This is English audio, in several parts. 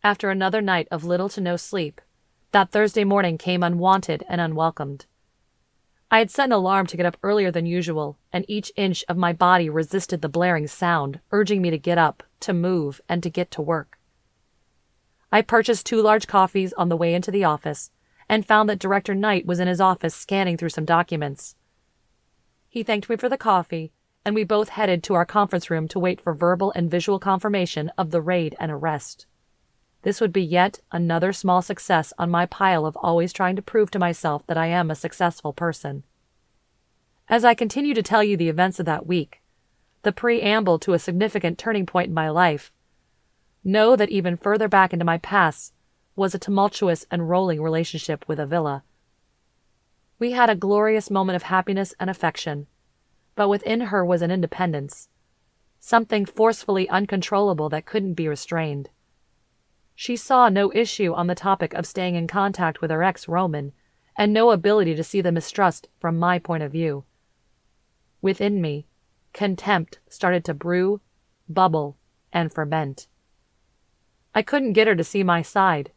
After another night of little to no sleep, that Thursday morning came unwanted and unwelcomed. I had set an alarm to get up earlier than usual, and each inch of my body resisted the blaring sound, urging me to get up, to move, and to get to work. I purchased 2 large coffees on the way into the office, and found that Director Knight was in his office scanning through some documents. He thanked me for the coffee, and we both headed to our conference room to wait for verbal and visual confirmation of the raid and arrest. This would be yet another small success on my pile of always trying to prove to myself that I am a successful person. As I continue to tell you the events of that week, the preamble to a significant turning point in my life, know that even further back into my past was a tumultuous and rolling relationship with Avila. We had a glorious moment of happiness and affection, but within her was an independence, something forcefully uncontrollable that couldn't be restrained. She saw no issue on the topic of staying in contact with her ex, Roman, and no ability to see the mistrust from my point of view. Within me, contempt started to brew, bubble, and ferment. I couldn't get her to see my side,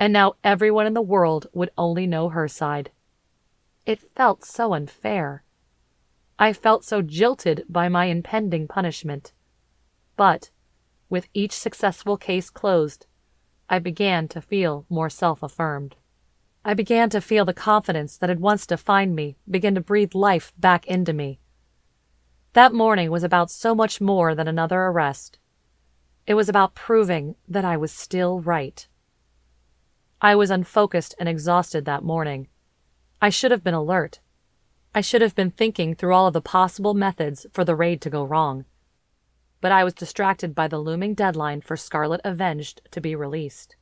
and now everyone in the world would only know her side. It felt so unfair. I felt so jilted by my impending punishment. But, with each successful case closed, I began to feel more self-affirmed. I began to feel the confidence that had once defined me begin to breathe life back into me. That morning was about so much more than another arrest. It was about proving that I was still right. I was unfocused and exhausted that morning. I should have been alert. I should have been thinking through all of the possible methods for the raid to go wrong. But I was distracted by the looming deadline for Scarlet Avenged to be released.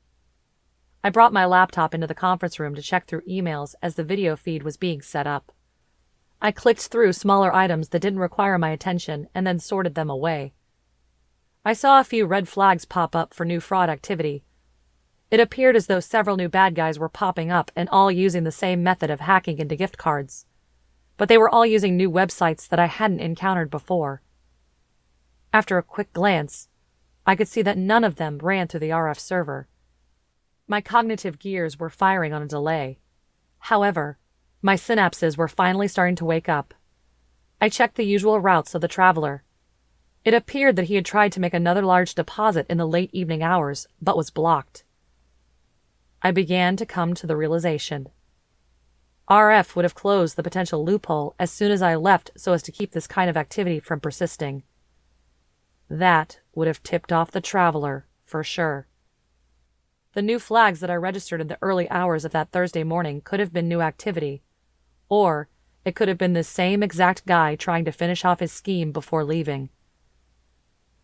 I brought my laptop into the conference room to check through emails as the video feed was being set up. I clicked through smaller items that didn't require my attention and then sorted them away. I saw a few red flags pop up for new fraud activity. It appeared as though several new bad guys were popping up and all using the same method of hacking into gift cards. But they were all using new websites that I hadn't encountered before. After a quick glance, I could see that none of them ran through the RF server. My cognitive gears were firing on a delay. However, my synapses were finally starting to wake up. I checked the usual routes of the traveler. It appeared that he had tried to make another large deposit in the late evening hours, but was blocked. I began to come to the realization. RF would have closed the potential loophole as soon as I left so as to keep this kind of activity from persisting. That would have tipped off the traveler, for sure. The new flags that I registered in the early hours of that Thursday morning could have been new activity, or it could have been the same exact guy trying to finish off his scheme before leaving.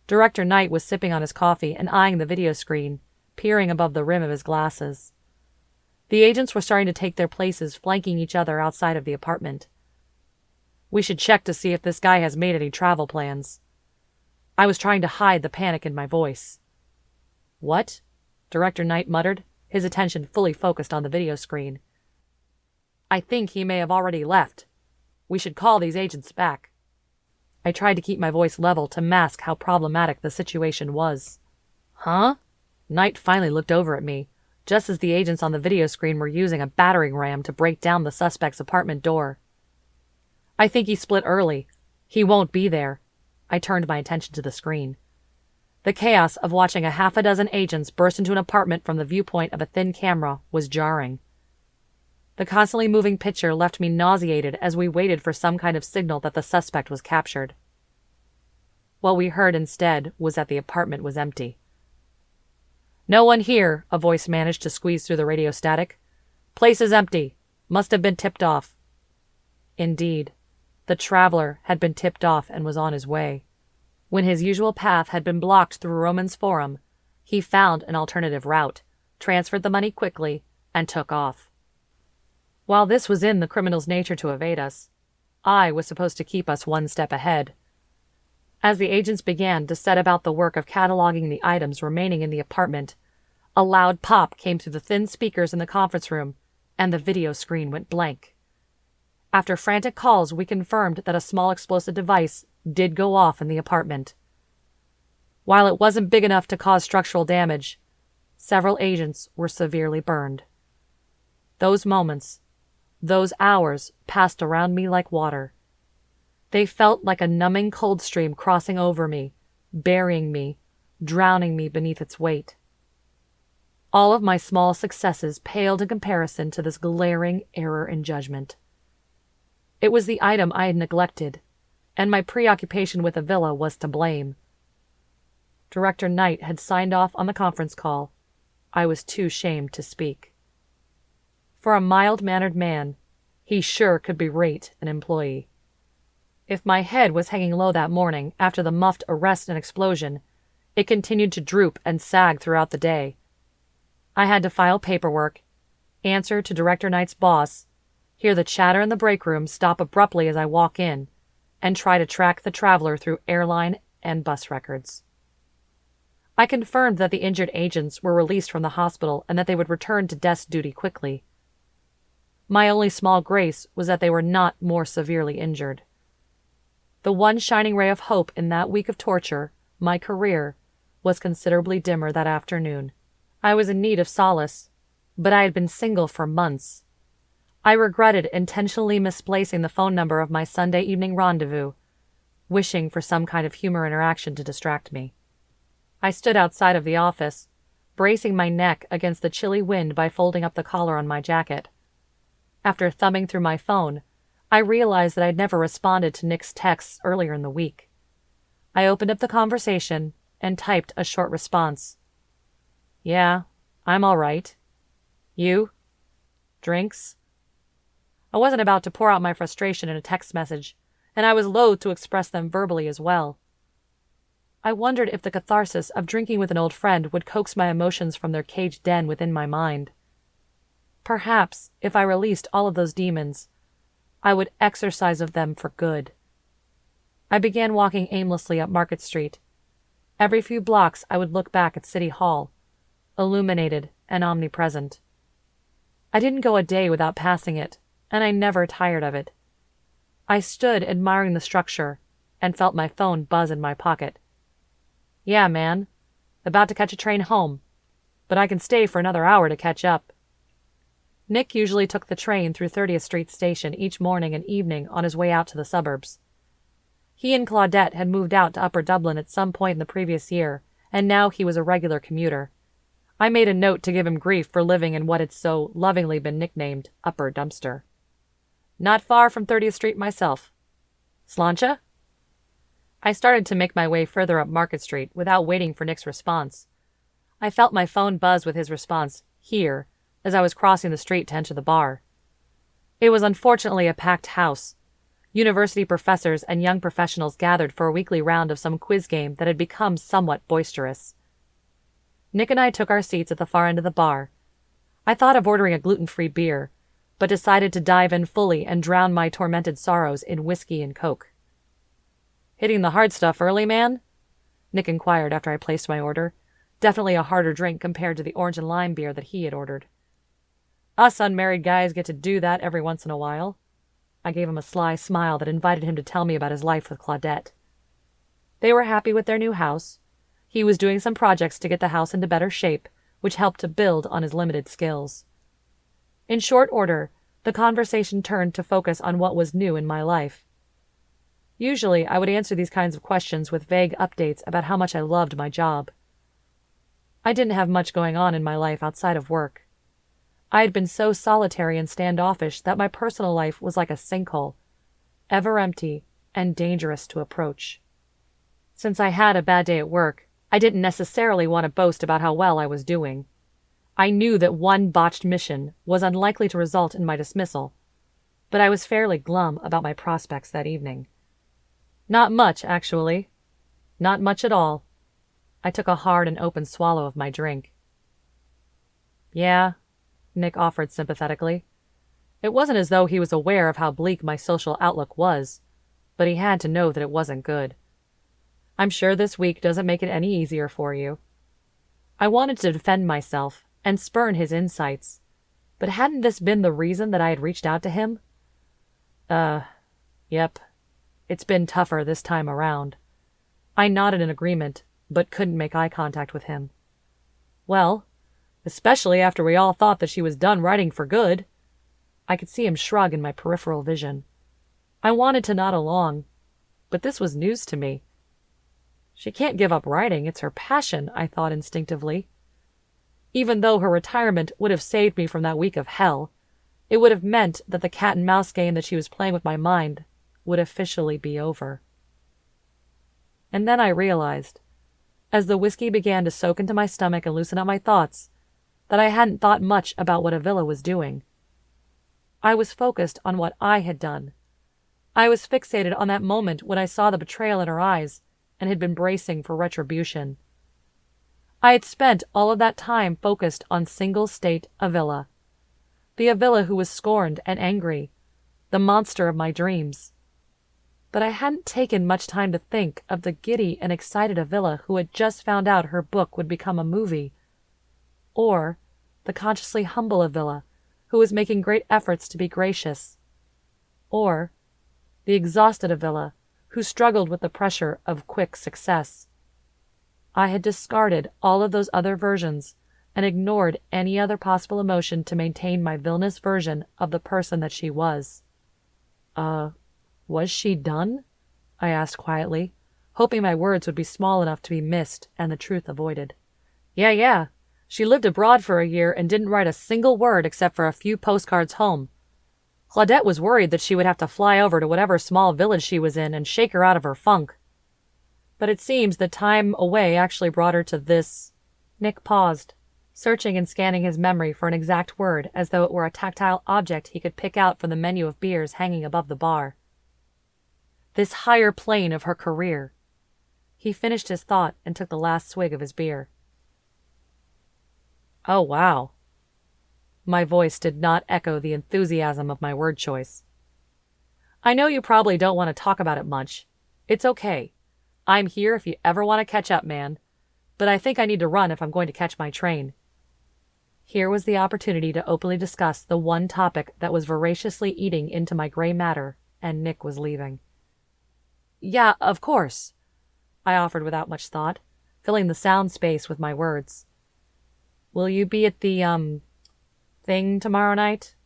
Director Knight was sipping on his coffee and eyeing the video screen, peering above the rim of his glasses. The agents were starting to take their places, flanking each other outside of the apartment. We should check to see if this guy has made any travel plans. I was trying to hide the panic in my voice. What? Director Knight muttered, his attention fully focused on the video screen. I think he may have already left. We should call these agents back. I tried to keep my voice level to mask how problematic the situation was. Huh? Knight finally looked over at me, just as the agents on the video screen were using a battering ram to break down the suspect's apartment door. I think he split early. He won't be there. I turned my attention to the screen. The chaos of watching a half a dozen agents burst into an apartment from the viewpoint of a thin camera was jarring. The constantly moving picture left me nauseated as we waited for some kind of signal that the suspect was captured. What we heard instead was that the apartment was empty. No one here, a voice managed to squeeze through the radio static. Place is empty. Must have been tipped off. Indeed, the traveler had been tipped off and was on his way. When his usual path had been blocked through Roman's forum, he found an alternative route, transferred the money quickly, and took off. While this was in the criminal's nature to evade us, I was supposed to keep us one step ahead. As the agents began to set about the work of cataloging the items remaining in the apartment, a loud pop came through the thin speakers in the conference room, and the video screen went blank. After frantic calls, we confirmed that a small explosive device did go off in the apartment. While it wasn't big enough to cause structural damage, Several agents were severely burned. Those moments, those hours passed around me like water. They felt like a numbing cold stream crossing over me, burying me, drowning me beneath its weight. All of my small successes paled in comparison to this glaring error in judgment. It was the item I had neglected, and my preoccupation with Avila was to blame. Director Knight had signed off on the conference call. I was too shamed to speak. For a mild-mannered man, he sure could berate an employee. If my head was hanging low that morning after the muffed arrest and explosion, it continued to droop and sag throughout the day. I had to file paperwork, answer to Director Knight's boss, hear the chatter in the break room stop abruptly as I walk in, and try to track the traveler through airline and bus records. I confirmed that the injured agents were released from the hospital and that they would return to desk duty quickly. My only small grace was that they were not more severely injured. The one shining ray of hope in that week of torture, my career, was considerably dimmer that afternoon. I was in need of solace, but I had been single for months. I regretted intentionally misplacing the phone number of my Sunday evening rendezvous, wishing for some kind of humor interaction to distract me. I stood outside of the office, bracing my neck against the chilly wind by folding up the collar on my jacket. After thumbing through my phone, I realized that I'd never responded to Nick's texts earlier in the week. I opened up the conversation and typed a short response. "Yeah, I'm all right. You? Drinks?" I wasn't about to pour out my frustration in a text message, and I was loath to express them verbally as well. I wondered if the catharsis of drinking with an old friend would coax my emotions from their caged den within my mind. Perhaps, if I released all of those demons, I would exorcise of them for good. I began walking aimlessly up Market Street. Every few blocks I would look back at City Hall, illuminated and omnipresent. I didn't go a day without passing it, and I never tired of it. I stood admiring the structure and felt my phone buzz in my pocket. "Yeah, man. About to catch a train home, but I can stay for another hour to catch up." Nick usually took the train through 30th Street Station each morning and evening on his way out to the suburbs. He and Claudette had moved out to Upper Dublin at some point in the previous year, and now he was a regular commuter. I made a note to give him grief for living in what had so lovingly been nicknamed Upper Dumpster. "Not far from 30th Street myself. Sláinte?" I started to make my way further up Market Street without waiting for Nick's response. I felt my phone buzz with his response, "Here," as I was crossing the street to enter the bar. It was unfortunately a packed house. University professors and young professionals gathered for a weekly round of some quiz game that had become somewhat boisterous. Nick and I took our seats at the far end of the bar. I thought of ordering a gluten-free beer, but decided to dive in fully and drown my tormented sorrows in whiskey and Coke. "Hitting the hard stuff early, man?" Nick inquired after I placed my order. Definitely a harder drink compared to the orange and lime beer that he had ordered. "Us unmarried guys get to do that every once in a while." I gave him a sly smile that invited him to tell me about his life with Claudette. They were happy with their new house. He was doing some projects to get the house into better shape, which helped to build on his limited skills. In short order, the conversation turned to focus on what was new in my life. Usually, I would answer these kinds of questions with vague updates about how much I loved my job. I didn't have much going on in my life outside of work. I had been so solitary and standoffish that my personal life was like a sinkhole, ever empty and dangerous to approach. Since I had a bad day at work, I didn't necessarily want to boast about how well I was doing. I knew that one botched mission was unlikely to result in my dismissal, but I was fairly glum about my prospects that evening. Not much, actually. Not much at all. I took a hard and open swallow of my drink. "Yeah," Nick offered sympathetically. It wasn't as though he was aware of how bleak my social outlook was, but he had to know that it wasn't good. "I'm sure this week doesn't make it any easier for you." I wanted to defend myself and spurn his insights, but hadn't this been the reason that I had reached out to him? Yep. It's been tougher this time around. I nodded in agreement, but couldn't make eye contact with him. "Well, especially after we all thought that she was done writing for good. I could see him shrug in my peripheral vision. I wanted to nod along, but this was news to me. She can't give up writing, it's her passion, I thought instinctively. Even though her retirement would have saved me from that week of hell, it would have meant that the cat-and-mouse game that she was playing with my mind would officially be over. And then I realized, as the whiskey began to soak into my stomach and loosen up my thoughts, that I hadn't thought much about what Avila was doing. I was focused on what I had done. I was fixated on that moment when I saw the betrayal in her eyes and had been bracing for retribution. I had spent all of that time focused on single-state Avila, the Avila who was scorned and angry, the monster of my dreams. But I hadn't taken much time to think of the giddy and excited Avila who had just found out her book would become a movie, or the consciously humble Avila who was making great efforts to be gracious, or the exhausted Avila who struggled with the pressure of quick success. I had discarded all of those other versions and ignored any other possible emotion to maintain my villainous version of the person that she was. Was she done? I asked quietly, hoping my words would be small enough to be missed and the truth avoided. Yeah. She lived abroad for a year and didn't write a single word except for a few postcards home. Claudette was worried that she would have to fly over to whatever small village she was in and shake her out of her funk. But it seems the time away actually brought her to this. Nick paused, searching and scanning his memory for an exact word as though it were a tactile object he could pick out from the menu of beers hanging above the bar. This higher plane of her career. He finished his thought and took the last swig of his beer. Oh, wow. My voice did not echo the enthusiasm of my word choice. I know you probably don't want to talk about it much. It's okay. I'm here if you ever want to catch up, man. But I think I need to run if I'm going to catch my train. Here was the opportunity to openly discuss the one topic that was voraciously eating into my gray matter, and Nick was leaving. Yeah, of course, I offered without much thought, filling the sound space with my words. Will you be at the, thing tomorrow night?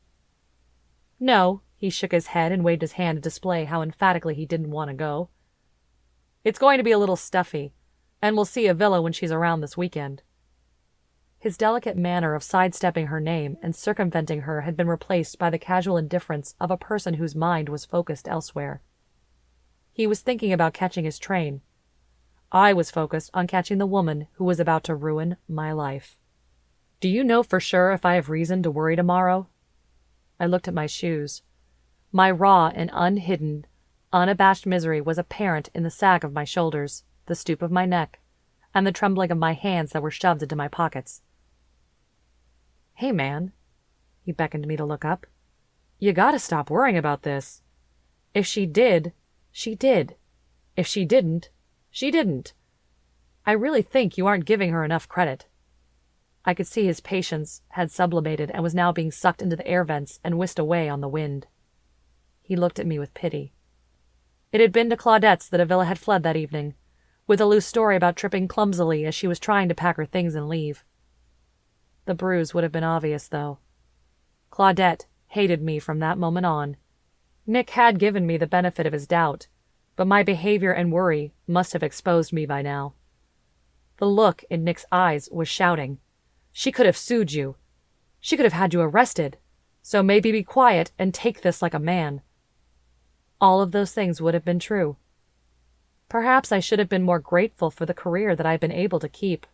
No, he shook his head and waved his hand to display how emphatically he didn't want to go. It's going to be a little stuffy, and we'll see Avila when she's around this weekend. His delicate manner of sidestepping her name and circumventing her had been replaced by the casual indifference of a person whose mind was focused elsewhere. He was thinking about catching his train. I was focused on catching the woman who was about to ruin my life. Do you know for sure if I have reason to worry tomorrow? I looked at my shoes. My raw and unhidden, unabashed misery was apparent in the sag of my shoulders, the stoop of my neck, and the trembling of my hands that were shoved into my pockets. Hey, man, he beckoned me to look up. You gotta stop worrying about this. If she did, she did. If she didn't, she didn't. I really think you aren't giving her enough credit. I could see his patience had sublimated and was now being sucked into the air vents and whisked away on the wind. He looked at me with pity. It had been to Claudette's that Avila had fled that evening, with a loose story about tripping clumsily as she was trying to pack her things and leave. The bruise would have been obvious, though. Claudette hated me from that moment on. Nick had given me the benefit of his doubt, but my behavior and worry must have exposed me by now. The look in Nick's eyes was shouting, "She could have sued you. She could have had you arrested. So maybe be quiet and take this like a man." All of those things would have been true. Perhaps I should have been more grateful for the career that I had been able to keep.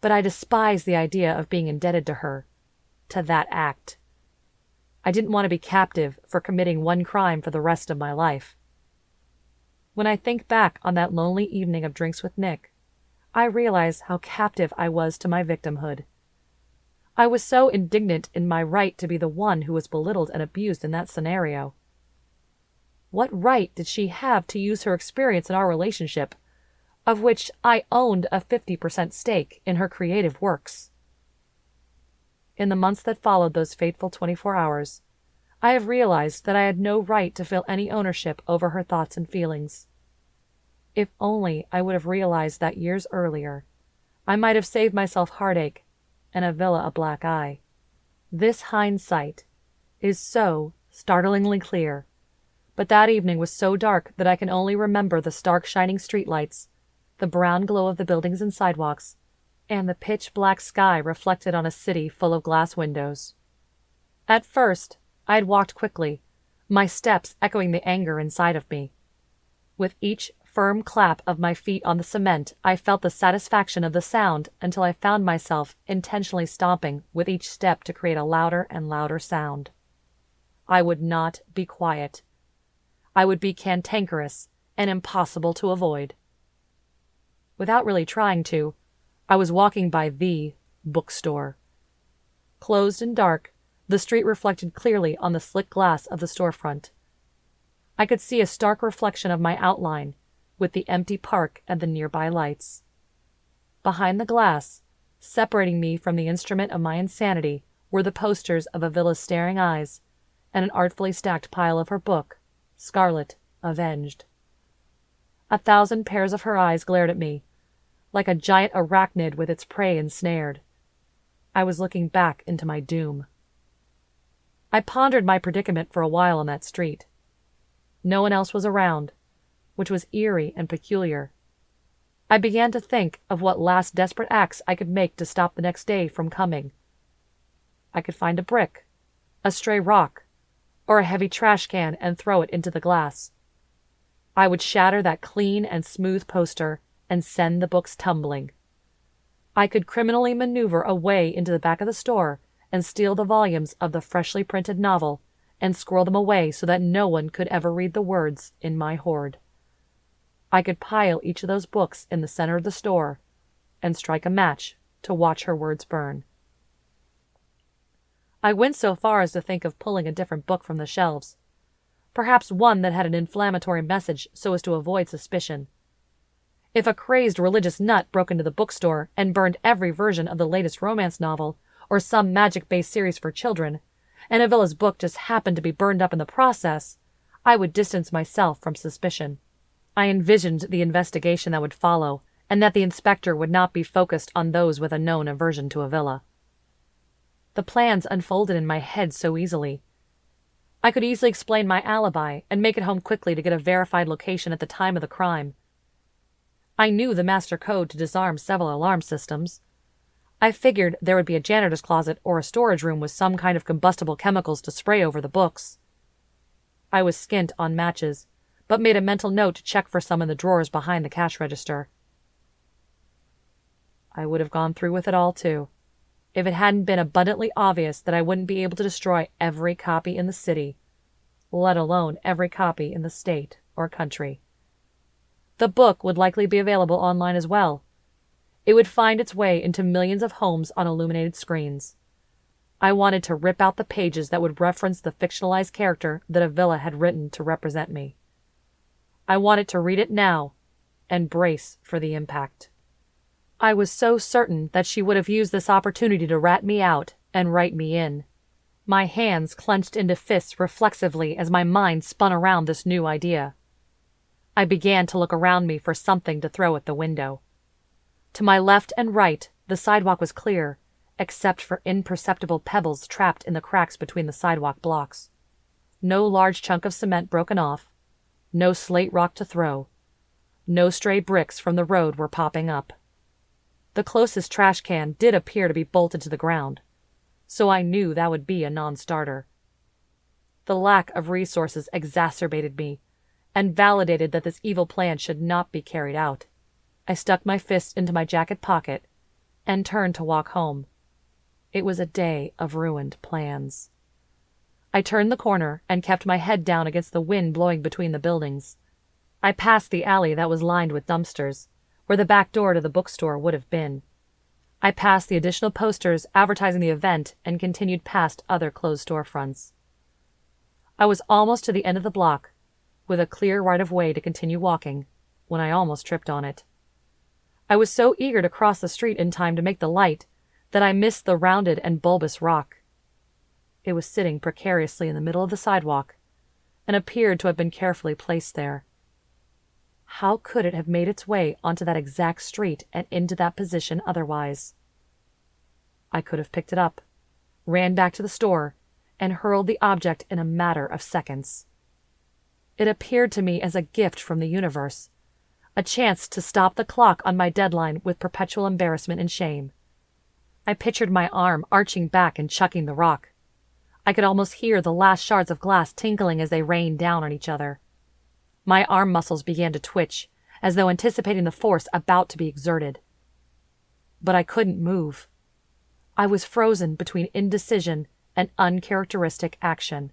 But I despised the idea of being indebted to her, to that act. I didn't want to be captive for committing one crime for the rest of my life. When I think back on that lonely evening of drinks with Nick, I realize how captive I was to my victimhood. I was so indignant in my right to be the one who was belittled and abused in that scenario. What right did she have to use her experience in our relationship, of which I owned a 50% stake in her creative works? In the months that followed those fateful 24 hours, I have realized that I had no right to feel any ownership over her thoughts and feelings. If only I would have realized that years earlier, I might have saved myself heartache and Avila a black eye. This hindsight is so startlingly clear, but that evening was so dark that I can only remember the stark shining streetlights, the brown glow of the buildings and sidewalks, and the pitch-black sky reflected on a city full of glass windows. At first, I had walked quickly, my steps echoing the anger inside of me. With each firm clap of my feet on the cement, I felt the satisfaction of the sound until I found myself intentionally stomping with each step to create a louder and louder sound. I would not be quiet. I would be cantankerous and impossible to avoid. Without really trying to, I was walking by the bookstore. Closed and dark, the street reflected clearly on the slick glass of the storefront. I could see a stark reflection of my outline, with the empty park and the nearby lights. Behind the glass, separating me from the instrument of my insanity, were the posters of Avila's staring eyes and an artfully stacked pile of her book, Scarlet Avenged. 1,000 pairs of her eyes glared at me, like a giant arachnid with its prey ensnared. I was looking back into my doom. I pondered my predicament for a while on that street. No one else was around, which was eerie and peculiar. I began to think of what last desperate acts I could make to stop the next day from coming. I could find a brick, a stray rock, or a heavy trash can and throw it into the glass. I would shatter that clean and smooth poster and send the books tumbling. I could criminally maneuver a way into the back of the store and steal the volumes of the freshly printed novel and squirrel them away so that no one could ever read the words in my hoard. I could pile each of those books in the center of the store and strike a match to watch her words burn. I went so far as to think of pulling a different book from the shelves, perhaps one that had an inflammatory message so as to avoid suspicion. If a crazed religious nut broke into the bookstore and burned every version of the latest romance novel or some magic-based series for children, and Avila's book just happened to be burned up in the process, I would distance myself from suspicion. I envisioned the investigation that would follow, and that the inspector would not be focused on those with a known aversion to Avila. The plans unfolded in my head so easily. I could easily explain my alibi and make it home quickly to get a verified location at the time of the crime. I knew the master code to disarm several alarm systems. I figured there would be a janitor's closet or a storage room with some kind of combustible chemicals to spray over the books. I was skint on matches, but made a mental note to check for some in the drawers behind the cash register. I would have gone through with it all, too, if it hadn't been abundantly obvious that I wouldn't be able to destroy every copy in the city, let alone every copy in the state or country. The book would likely be available online as well. It would find its way into millions of homes on illuminated screens. I wanted to rip out the pages that would reference the fictionalized character that Avila had written to represent me. I wanted to read it now and brace for the impact. I was so certain that she would have used this opportunity to rat me out and write me in. My hands clenched into fists reflexively as my mind spun around this new idea. I began to look around me for something to throw at the window. To my left and right, the sidewalk was clear, except for imperceptible pebbles trapped in the cracks between the sidewalk blocks. No large chunk of cement broken off, no slate rock to throw, no stray bricks from the road were popping up. The closest trash can did appear to be bolted to the ground, so I knew that would be a non-starter. The lack of resources exacerbated me and validated that this evil plan should not be carried out. I stuck my fist into my jacket pocket and turned to walk home. It was a day of ruined plans. I turned the corner and kept my head down against the wind blowing between the buildings. I passed the alley that was lined with dumpsters, where the back door to the bookstore would have been. I passed the additional posters advertising the event and continued past other closed storefronts. I was almost to the end of the block, with a clear right-of-way to continue walking, when I almost tripped on it. I was so eager to cross the street in time to make the light that I missed the rounded and bulbous rock. It was sitting precariously in the middle of the sidewalk and appeared to have been carefully placed there. How could it have made its way onto that exact street and into that position otherwise? I could have picked it up, ran back to the store, and hurled the object in a matter of seconds. It appeared to me as a gift from the universe, a chance to stop the clock on my deadline with perpetual embarrassment and shame. I pictured my arm arching back and chucking the rock. I could almost hear the last shards of glass tinkling as they rained down on each other. My arm muscles began to twitch, as though anticipating the force about to be exerted. But I couldn't move. I was frozen between indecision and uncharacteristic action.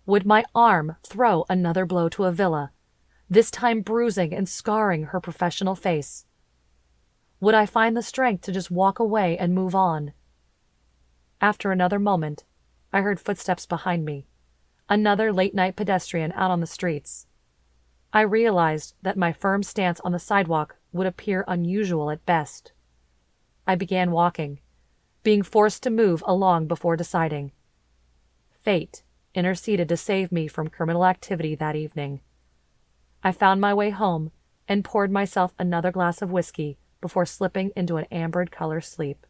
Would my arm throw another blow to Avila, this time bruising and scarring her professional face? Would I find the strength to just walk away and move on? After another moment, I heard footsteps behind me, another late-night pedestrian out on the streets. I realized that my firm stance on the sidewalk would appear unusual at best. I began walking, being forced to move along before deciding. Fate interceded to save me from criminal activity that evening. I found my way home and poured myself another glass of whiskey before slipping into an ambered color sleep.